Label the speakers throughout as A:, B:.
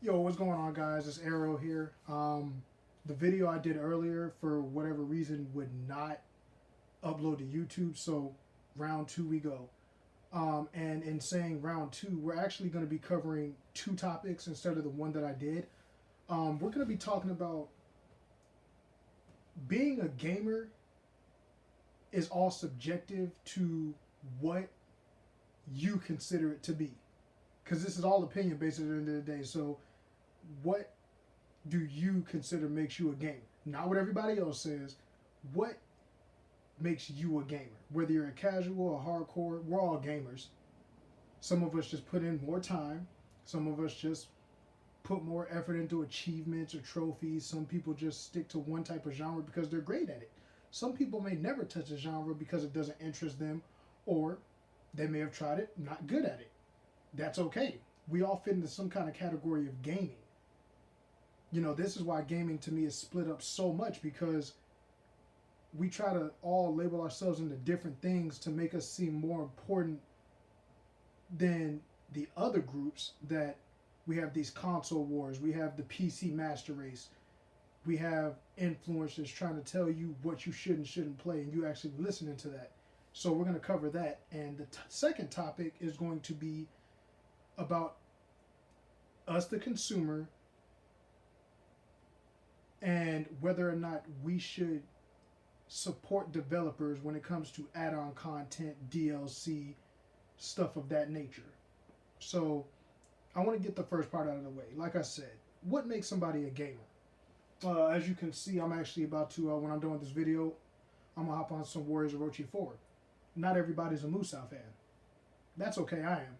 A: Yo, what's going on, guys? It's Arrow here. The video I did earlier, for whatever reason, would not upload to YouTube, so round two we go. And in saying round two, we're actually going to be covering two topics instead of the one that I did. We're going to be talking about being a gamer is all subjective to what you consider it to be. Because this is all opinion based at the end of the day. So, what do you consider makes you a gamer? Not what everybody else says. What makes you a gamer? Whether you're a casual or hardcore, we're all gamers. Some of us just put in more time. Some of us just put more effort into achievements or trophies. Some people just stick to one type of genre because they're great at it. Some people may never touch a genre because it doesn't interest them, or they may have tried it, not good at it. That's okay. We all fit into some kind of category of gaming. This is why gaming to me is split up so much, because we try to all label ourselves into different things to make us seem more important than the other groups. That we have these console wars, we have the PC master race, we have influencers trying to tell you what you should and shouldn't play, and you actually listening to that. So we're going to cover that, and the second topic is going to be about us, the consumer, and whether or not we should support developers when it comes to add-on content, DLC, stuff of that nature. So I want to get the first part out of the way. Like I said, what makes somebody a gamer? As you can see, I'm actually about to, when I'm done with this video, I'm going to hop on some Warriors of Orochi 4. Not everybody's a Musou fan. That's okay, I am.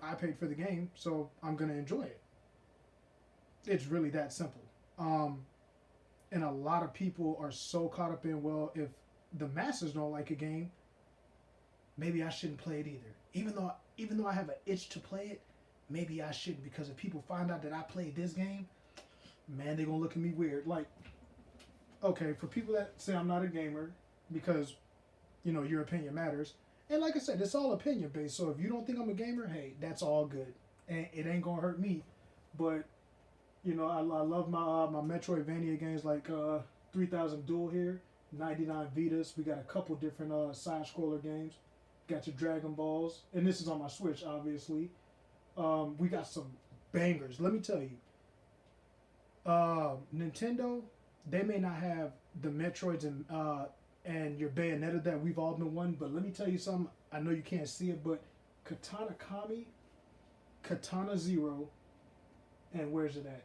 A: I paid for the game, so I'm going to enjoy it. It's really that simple. And a lot of people are so caught up in, well, if the masses don't like a game, maybe I shouldn't play it either. Even though I have an itch to play it, maybe I shouldn't, because if people find out that I played this game, man, they're gonna look at me weird. Like, okay, for people that say I'm not a gamer because your opinion matters, and like I said, it's all opinion based. So if you don't think I'm a gamer, hey, that's all good, and it ain't gonna hurt me. But I love my Metroidvania games like 3000 Duel here, 99 Vitas. We got a couple different side scroller games. Got your Dragon Balls, and this is on my Switch, obviously. We got some bangers. Let me tell you, Nintendo, they may not have the Metroids and your Bayonetta that we've all been wanting, but let me tell you something. I know you can't see it, but Katana Kami, Katana Zero, and where's it at?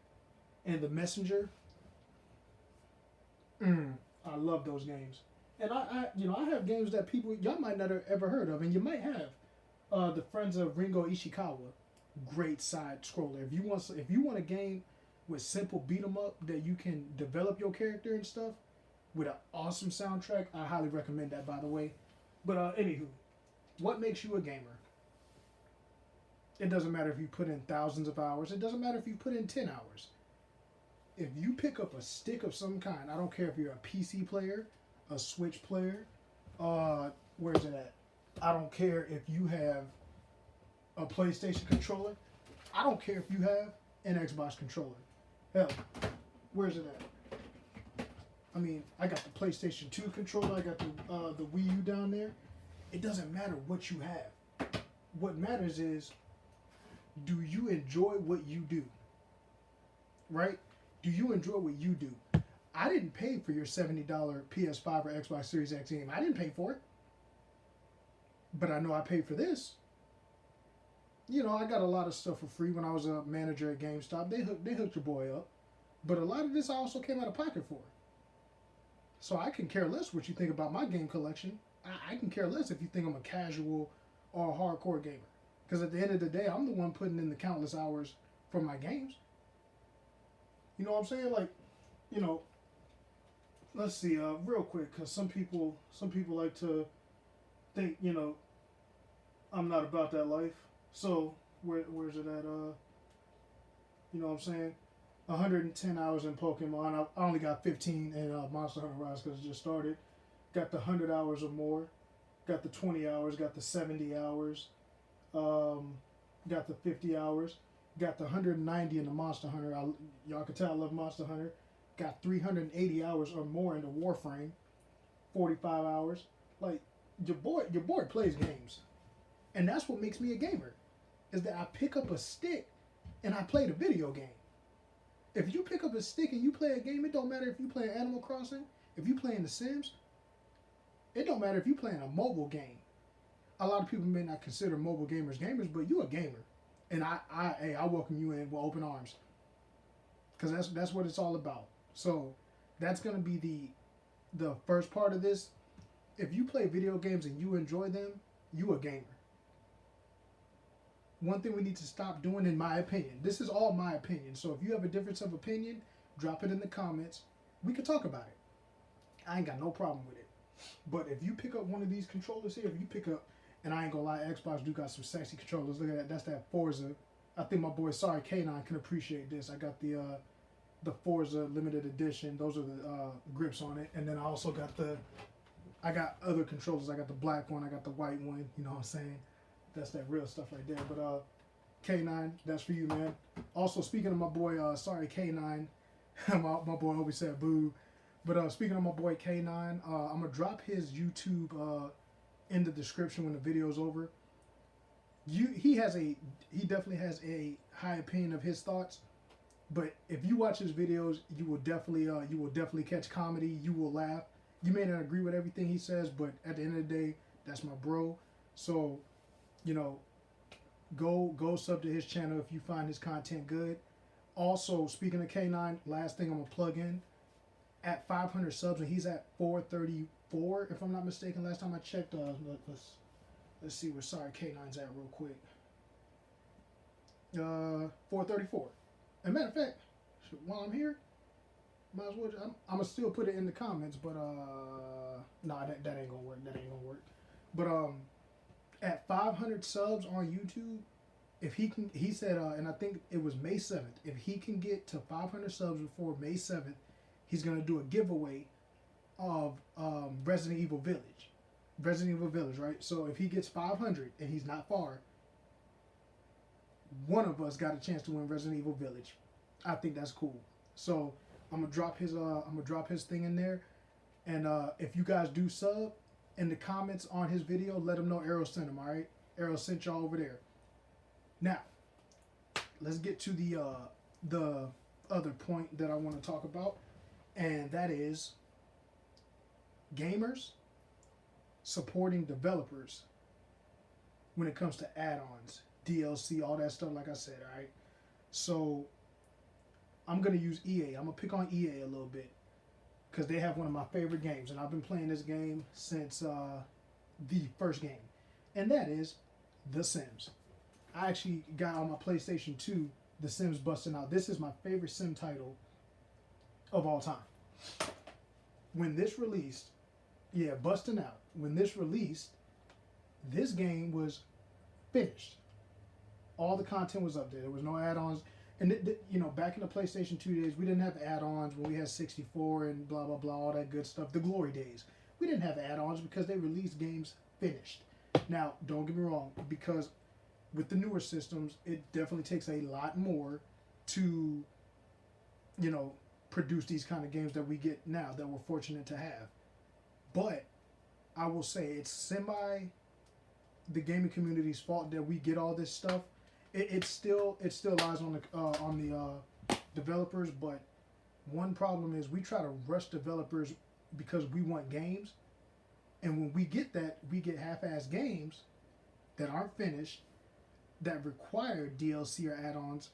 A: And The Messenger. I love those games. And I have games that people y'all might not have ever heard of, and you might have. The Friends of Ringo Ishikawa, great side scroller. If you want a game with simple beat 'em up that you can develop your character and stuff with an awesome soundtrack, I highly recommend that. By the way, but anywho, what makes you a gamer? It doesn't matter if you put in thousands of hours. It doesn't matter if you put in 10 hours. If you pick up a stick of some kind, I don't care if you're a PC player, a Switch player, where's it at? I don't care if you have a PlayStation controller. I don't care if you have an Xbox controller. Hell, where's it at? I mean, I got the PlayStation 2 controller. I got the Wii U down there. It doesn't matter what you have. What matters is, do you enjoy what you do? Right? Do you enjoy what you do? I didn't pay for your $70 PS5 or Xbox Series X game. I didn't pay for it. But I know I paid for this. I got a lot of stuff for free when I was a manager at GameStop. They hooked your boy up. But a lot of this I also came out of pocket for. So I can care less what you think about my game collection. I can care less if you think I'm a casual or a hardcore gamer. Because at the end of the day, I'm the one putting in the countless hours for my games. You know what I'm saying? Like, you know, let's see, real quick, because some people like to think, I'm not about that life. So where's it at? You know what I'm saying? 110 hours in Pokemon. I only got 15 in Monster Hunter Rise because it just started. Got the 100 hours or more. Got the 20 hours. Got the 70 hours. Um, got the 50 hours. Got the 190 in the Monster Hunter. Y'all can tell I love Monster Hunter. Got 380 hours or more into Warframe. 45 hours. Like your boy plays games, and that's what makes me a gamer. Is that I pick up a stick and I play the video game. If you pick up a stick and you play a game, it don't matter if you play Animal Crossing, if you playing The Sims. It don't matter if you playing a mobile game. A lot of people may not consider mobile gamers gamers, but you a gamer, and I welcome you in with open arms, because that's what it's all about. So that's gonna be the first part of this. If you play video games and you enjoy them, you a gamer. One thing we need to stop doing, in my opinion, this is all my opinion, so if you have a difference of opinion, drop it in the comments. We can talk about it. I ain't got no problem with it. But if you pick up one of these controllers here, if you pick up, and I ain't gonna lie, Xbox do got some sexy controllers. Look at that. That's that Forza. I think my boy Sorry K9 can appreciate this. I got the Forza limited edition. Those are the grips on it, and then I also got I got other controllers. I got the black one. I got the white one. You know what I'm saying? That's that real stuff right there. But K9, that's for you, man. Also, speaking of my boy, Sorry K9, my boy always said boo. But speaking of my boy K9, I'm gonna drop his YouTube in the description when the video's over. He definitely has a high opinion of his thoughts. But if you watch his videos, you will definitely catch comedy. You will laugh. You may not agree with everything he says, but at the end of the day, that's my bro. So, go sub to his channel if you find his content good. Also, speaking of K9, last thing I'm gonna plug in. At 500 subs, and he's at 434, if I'm not mistaken. Last time I checked, let's see where Sorry K9's at real quick. 434. As a matter of fact, while I'm here, might as well. I'm gonna still put it in the comments, but nah, that ain't gonna work. That ain't gonna work. But at 500 subs on YouTube, if he can, he said, and I think it was May 7th. If he can get to 500 subs before May 7th, he's gonna do a giveaway of Resident Evil Village. Resident Evil Village, right? So if he gets 500 and he's not far, one of us got a chance to win Resident Evil Village. I think that's cool. So I'm gonna drop his thing in there, and if you guys do sub in the comments on his video, let him know Arrow sent him. All right, Arrow sent y'all over there. Now, let's get to the other point that I want to talk about, and that is gamers supporting developers when it comes to add-ons, DLC, all that stuff, like I said, all right? So I'm going to use EA. I'm going to pick on EA a little bit because they have one of my favorite games, and I've been playing this game since the first game, and that is The Sims. I actually got on my PlayStation 2 The Sims Busting Out. This is my favorite Sim title of all time. When this released, Busting Out. When this released, this game was finished. All the content was up there. There was no add-ons. And, back in the PlayStation 2 days, we didn't have add-ons when we had 64 and blah, blah, blah, all that good stuff. The glory days. We didn't have add-ons because they released games finished. Now, don't get me wrong, because with the newer systems, it definitely takes a lot more to, produce these kind of games that we get now that we're fortunate to have. But I will say it's the gaming community's fault that we get all this stuff. It still lies on the developers, but one problem is we try to rush developers because we want games, and when we get that, we get half-ass games that aren't finished that require DLC or add-ons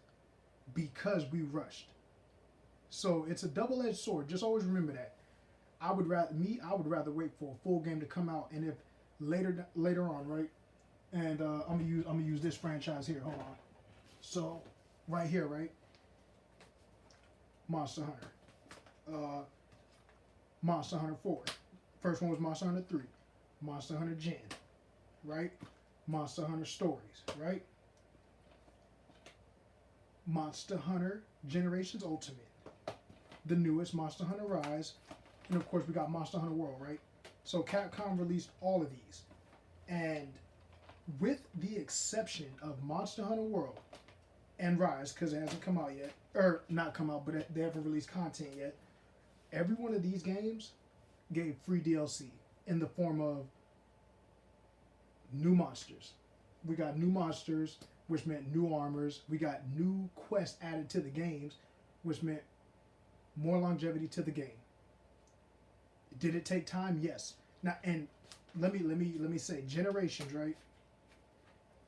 A: because we rushed. So it's a double-edged sword. Just always remember that. I would rather wait for a full game to come out, and if later on, right? And I'm gonna use this franchise here. Hold on. So right here, right? Monster Hunter. Monster Hunter 4. First one was Monster Hunter 3. Monster Hunter Gen. Right? Monster Hunter Stories. Right? Monster Hunter Generations Ultimate. The newest Monster Hunter Rise. And of course we got Monster Hunter World, right? So Capcom released all of these. And with the exception of Monster Hunter World and Rise, because it hasn't come out yet, or not come out, but they haven't released content yet. Every one of these games gave free DLC in the form of new monsters. We got new monsters, which meant new armors. We got new quests added to the games, which meant more longevity to the game. Did it take time? Yes. Now, and let me say, Generations, right?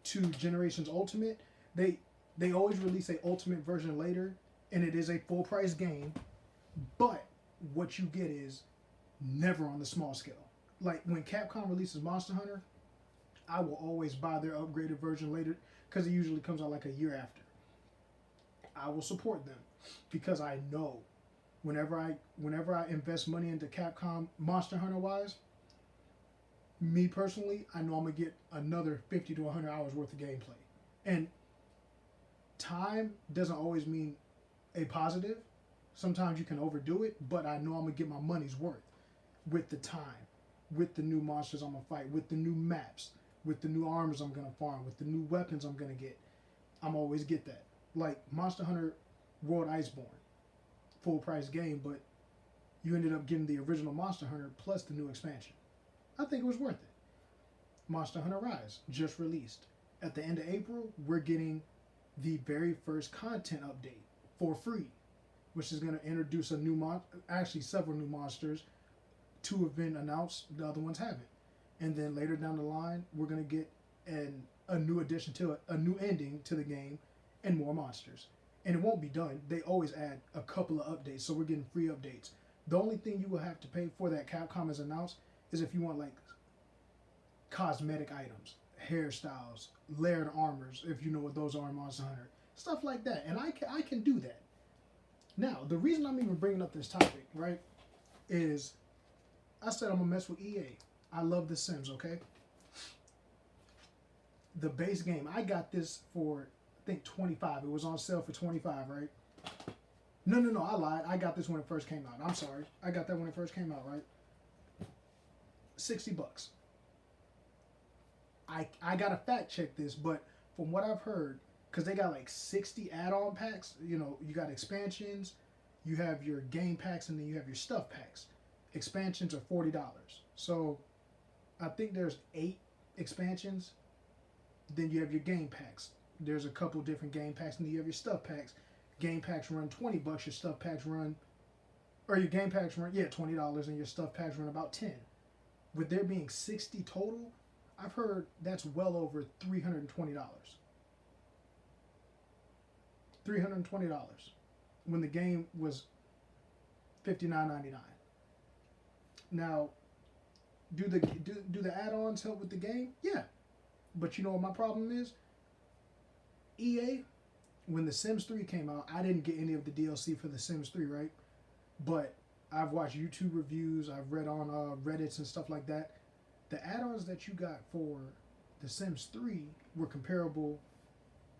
A: To Generations Ultimate, they always release a Ultimate version later, and it is a full price game, but what you get is never on the small scale. Like when Capcom releases Monster Hunter, I will always buy their upgraded version later because it usually comes out like a year after. I will support them because I know whenever I invest money into Capcom Monster Hunter wise, me personally, I know I'm gonna get another 50 to 100 hours worth of gameplay. And time doesn't always mean a positive. Sometimes you can overdo it, but I know I'm gonna get my money's worth with the time, with the new monsters I'm gonna fight, with the new maps, with the new armors I'm gonna farm, with the new weapons I'm gonna get. I'm always get that. Like Monster Hunter World Iceborne, full price game, but you ended up getting the original Monster Hunter plus the new expansion. I think it was worth it. Monster Hunter Rise just released. At the end of April, we're getting the very first content update for free, which is going to introduce a new actually several new monsters. 2 have been announced, the other ones haven't. And then later down the line, we're going to get a new addition to it, a new ending to the game, and more monsters. And it won't be done. They always add a couple of updates, so we're getting free updates. The only thing you will have to pay for that Capcom has announced is if you want like cosmetic items, hairstyles, layered armors, if you know what those are in Monster Hunter, stuff like that. And I can do that. Now, the reason I'm even bringing up this topic, right, is I said I'm gonna mess with EA. I love The Sims, okay? The base game, I got this for I think 25. It was on sale for 25, right? No, I lied. I got this when it first came out. I'm sorry. I got that when it first came out, right? $60. I gotta fact check this, but from what I've heard, because they got like 60 add-on packs, you know, you got expansions, you have your game packs, and then you have your stuff packs. Expansions are $40. So I think there's 8 expansions. Then you have your game packs. There's a couple different game packs, and then you have your stuff packs. Game packs run $20. Your stuff packs run, or your game packs run, $20, and your stuff packs run about 10. With there being 60 total, I've heard that's well over $320. $320 when the game was $59.99. Now, do the add-ons help with the game? Yeah, but you know what my problem is? EA, when The Sims 3 came out, I didn't get any of the DLC for The Sims 3, right? But I've watched YouTube reviews, I've read on Reddits and stuff like that. The add-ons that you got for The Sims 3 were comparable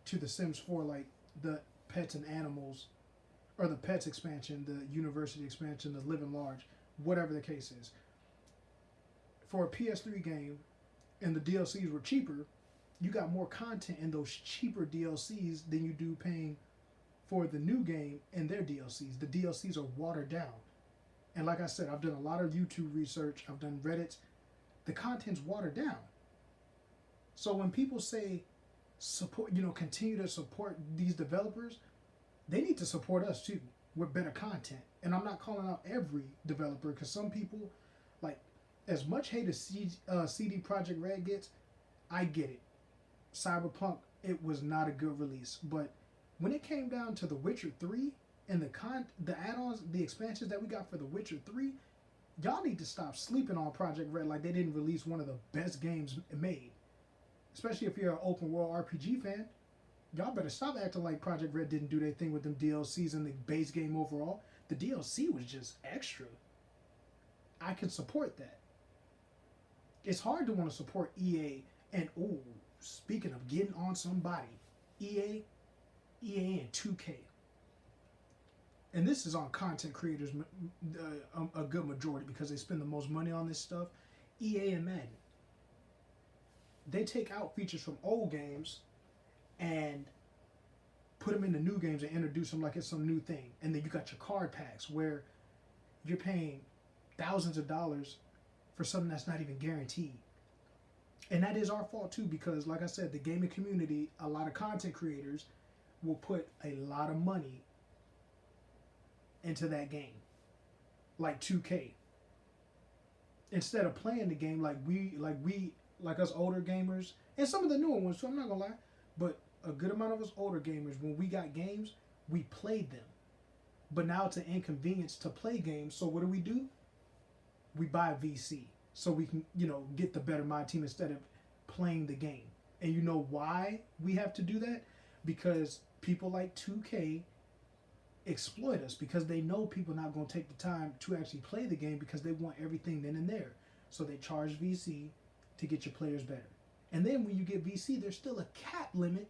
A: to The Sims 4, like the pets and animals, or the pets expansion, the university expansion, the living large, whatever the case is. For a PS3 game, and the DLCs were cheaper, you got more content in those cheaper DLCs than you do paying for the new game and their DLCs. The DLCs are watered down. And like I said, I've done a lot of YouTube research, I've done Reddit. The content's watered down. So when people say support, continue to support these developers, they need to support us too with better content. And I'm not calling out every developer, because some people, like, as much hate as CD Projekt Red gets, I get it. Cyberpunk, it was not a good release, but when it came down to The Witcher 3 and the add-ons, the expansions that we got for The Witcher 3, y'all need to stop sleeping on Project Red like they didn't release one of the best games made. Especially if you're an open world RPG fan. Y'all better stop acting like Project Red didn't do their thing with them DLCs and the base game overall. The DLC was just extra. I can support that. It's hard to want to support EA and, speaking of getting on somebody, EA and 2K. And this is on content creators, a good majority, because they spend the most money on this stuff. EA and Madden. They take out features from old games and put them in the new games and introduce them like it's some new thing. And then you got your card packs where you're paying thousands of dollars for something that's not even guaranteed. And that is our fault too, because like I said, the gaming community, a lot of content creators will put a lot of money into that game. Like 2K. Instead of playing the game like us older gamers, and some of the newer ones too, I'm not gonna lie, but a good amount of us older gamers, when we got games, we played them. But now it's an inconvenience to play games, so what do? We buy VC so we can, get the better mod team instead of playing the game. And you know why we have to do that? Because people like 2K exploit us, because they know people not going to take the time to actually play the game because they want everything then and there. So they charge VC to get your players better. And then when you get VC, there's still a cap limit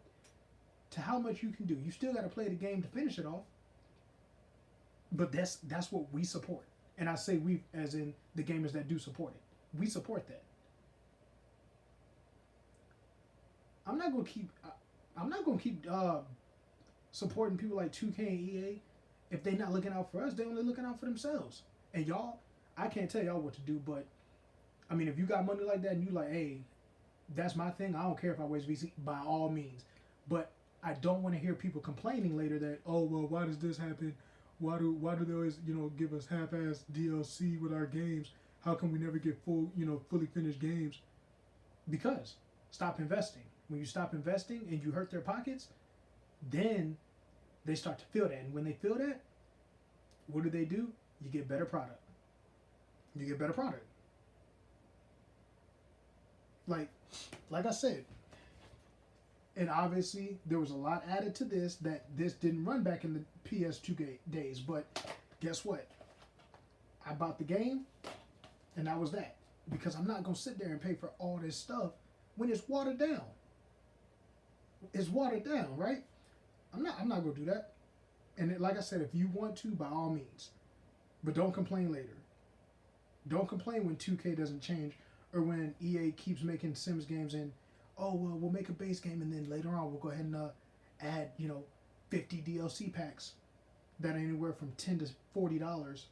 A: to how much you can do. You still got to play the game to finish it off. But that's what we support. And I say we as in the gamers that do support it. We support that. I'm not gonna keep supporting people like 2K and EA if they're not looking out for us. They're only looking out for themselves. And y'all, I can't tell y'all what to do, but I mean, if you got money like that and you like, hey, that's my thing, I don't care if I waste VC, by all means. But I don't want to hear people complaining later that, oh well, why does this happen? Why do they always give us half-ass DLC with our games? How come we never get fully finished games? Because stop investing. When you stop investing and you hurt their pockets, then they start to feel that. And when they feel that, what do? You get better product. You get better product. Like I said, and obviously there was a lot added to this that this didn't run back in the PS2 days. But guess what? I bought the game, and that was that. Because I'm not gonna sit there and pay for all this stuff when it's watered down. It's watered down, right? I'm not gonna do that. And like I said, if you want to, by all means, but don't complain later. Don't complain when 2K doesn't change, or when EA keeps making Sims games and, oh well, we'll make a base game and then later on we'll go ahead and add 50 DLC packs that are anywhere from $10 to $40.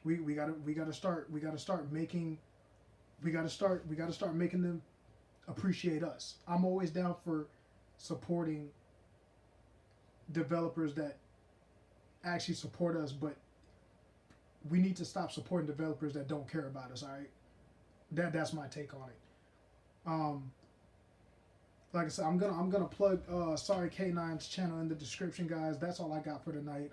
A: We gotta start making them appreciate us. I'm always down for supporting developers that actually support us, but we need to stop supporting developers that don't care about us. All right, that's my take on it. Like I said, I'm gonna plug Sorry K9's channel in the description, guys. That's all I got for tonight.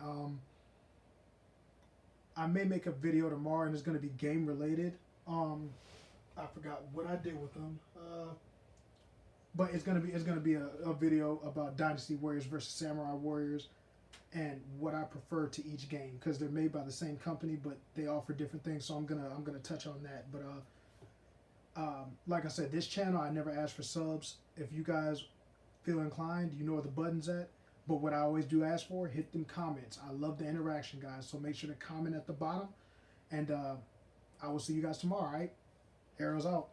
A: I may make a video tomorrow, and it's gonna be game related. I forgot what I did with them, but it's gonna be a video about Dynasty Warriors versus Samurai Warriors, and what I prefer to each game, because they're made by the same company, but they offer different things. So I'm gonna touch on that. But like I said, this channel, I never ask for subs. If you guys feel inclined, you know where the button's at. But what I always do ask for, hit them comments. I love the interaction, guys. So make sure to comment at the bottom. And I will see you guys tomorrow, all right? Arrows out.